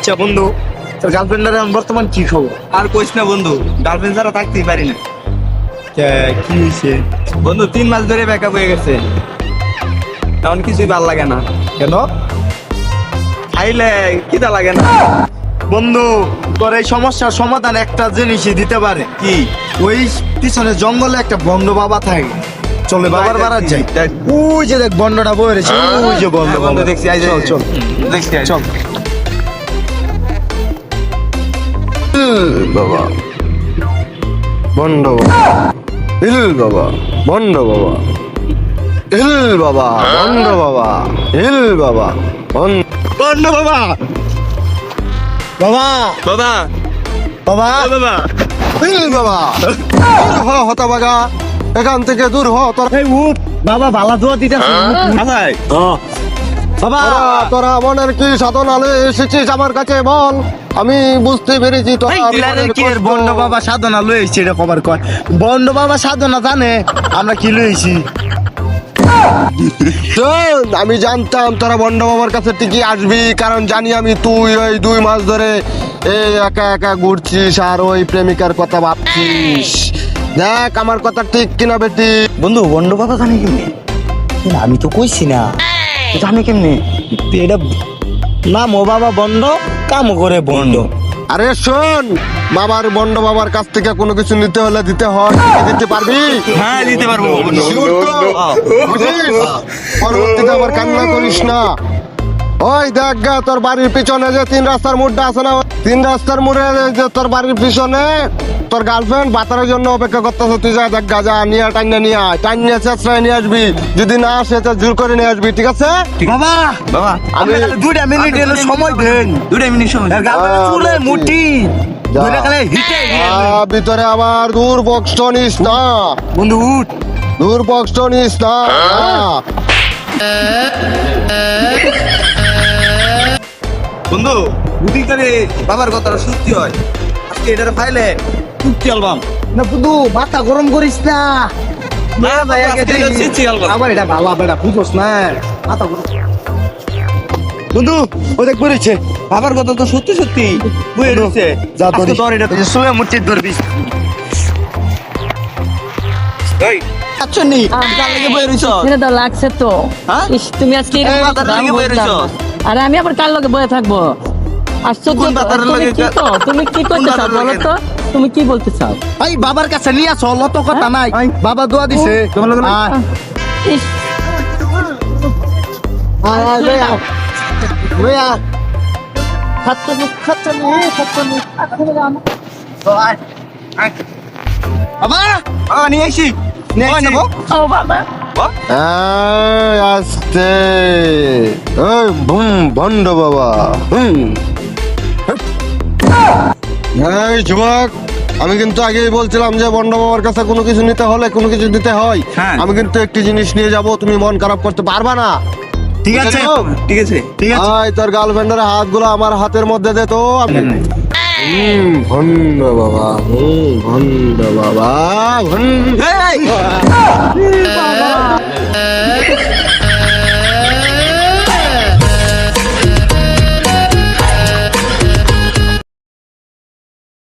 আচ্ছা বন্ধু, তোর গার্লফ্রেন্ডের বর্তমান কি খবর? আর কইস না বন্ধু, গার্লফ্রেন্ড ছাড়া থাকতেই পারি না কি হয়েছে বন্ধু। 3 মাস ধরে ব্যাকআপ হয়ে গেছে, এখন কিছুই ভাল লাগে না। কেন খাইলে খিদা লাগে না। বন্ধু? তোর এই সমস্যার সমাধান একটা জিনিসই দিতে পারে। কি? ওই পিছনে জঙ্গলে একটা বন্ড বাবা থাকে, চলে বাবার বাড়ার যাই। দেখ। ওই যে দেখ বন্ডটা বয়ে রয়েছে, ওই যে বন্ড বন্ধু দেখছি, আই চল চল দেখছি আই। চল। বাবা বন্ড হিল বাবা বন্ড বাবা হিল বাবা বন্ড বাবা হিল বাবা বন্ড বাবা বাবা বাবা বাবা বাবা হিল বাবা দূর হ হতবাগা, এখান থেকে দূর হ তোর। এই উঠ বাবা, ভালা দোয়া দিতে ভাই বাবা। তোরা মনের কি সাধনালে এসেছিস আমার কাছে বল, আমি বুঝতে পেরেছি তোরা মনের কি এর কষ্ট। বন্ড বাবা সাধনা লইছি, এটা খবর কয় বন্ড বাবা সাধনা জানে আমরা কি লইছি। শোন, আমি জানতাম তোরা বন্ড বাবার কাছে ঠিকই আসবি, কারণ জানি আমি তুই ওই 2 মাস ধরে এই একা একা ঘুরছিস আর ওই প্রেমিকার কথা ভাবছিস। দেখ আমার কথা ঠিক কিনা বেটি? বন্ধু বন্ড বাবা জানে কেমনে? আমি তো কইছি না, জানে কেমনে? এটা নাম ও বাবা বন্ড, কাম করে বন্ড। আরে শোন, বাবার বন্ড বাবার কাছ থেকে কোনো কিছু নিতে হলে দিতে হয়, দিতে পারবি? হ্যাঁ দিতে পারবো বন্ধু। বুঝিস? পরবর্তীতে আবার কান্না করিস না। ওই দেখ গা, তোর বাড়ির পিছনে যে 3 রাস্তার মোড়টা আছে না, 3 রাস্তার মোড়ে যে তোর বাড়ির পিছনে তোর গার্লফ্রেন্ড বাতারের জন্য অপেক্ষা করতেছে। তুই যা দেখ গা, যা নিয়ে টাইনে নিয়ে আয়, টাইনে চেষ্টায় নিয়ে আসবি। যদি না আসে তো জোর করে নিয়ে আসবি, ঠিক আছে? বাবা বাবা আমি 2 মিনিট এলো সময় দেন। 2 মিনিট সময়। চুলে মুটি যা। ধরে গেলে হিটে ভিতরে আবার দূর বক্স নিস না, বন্ধু উঠ। দূর বক্স নিস না। বন্ধু বুদ্ধি করে বাবার কথাটা সত্যি হয়। আজকে এটার ফাইলে চুক্তি অ্যালবাম। না বন্ধু মাথা গরম করিস না। না ভাই আগে থেকে সত্যি অ্যালবাম। আবার এটা ভালো বেটা বুঝোস না, মাথা গরম। বন্ধু ও দেখ পড়েছে। বাবার কথা তো সত্যি সত্যি বুঝে রয়েছে। যা আজকে ধরিস। তোর এটা শুয়ে মুটি ধরবিস। এই আচ্ছা নি কাল থেকে বই রইছ। এটা তো লাগছে তো। হ্যাঁ? ইস, তুমি আজকে এরকম এই, কথা তার লাগে আমি বয়ে বলতাম রইছো? না। আরে আমি আবার কার লগে বয়ে থাকবো? আশ্চর্য কোন তো। বাতার তুমি লগে কি তো? তুমি কি কোন করতে চাও বাতার বলো লগে? তো? তুমি কি বলতে চাও? এই বাবার কাছে নিয়ে আসো, অত কথা নাই। বাবা দোয়া দিছে। আয়, ইস, আয়, আয়, লই আয়। লই আয়। খাচ্ছনি, খাচ্ছনি, খাচ্ছনি। আয়, আয়। বাবা নিয়ে আইছি নিয়ে আইছি। নেবো। ও বাবা। এই, আস্তে। ওই বুম ভন্ড বাবা হুম। এই যুবক, আমি কিন্তু আগেই বলছিলাম যে বন্ড বাবার কাছে কোনো কিছু নিতে হলে কোনো কিছু দিতে হয়। হ্যাঁ। আমি কিন্তু একটি জিনিস নিয়ে যাব, তুমি মন খারাপ করতে পারবা না। ঠিক আছে, ঠিক আছে ঠিক আছে। আয়, তোর গার্লফ্রেন্ডের হাতগুলো আমার হাতের মধ্যে দে তো। ভন্ড বাবা ভন্ড বাবা ভন্ড। এই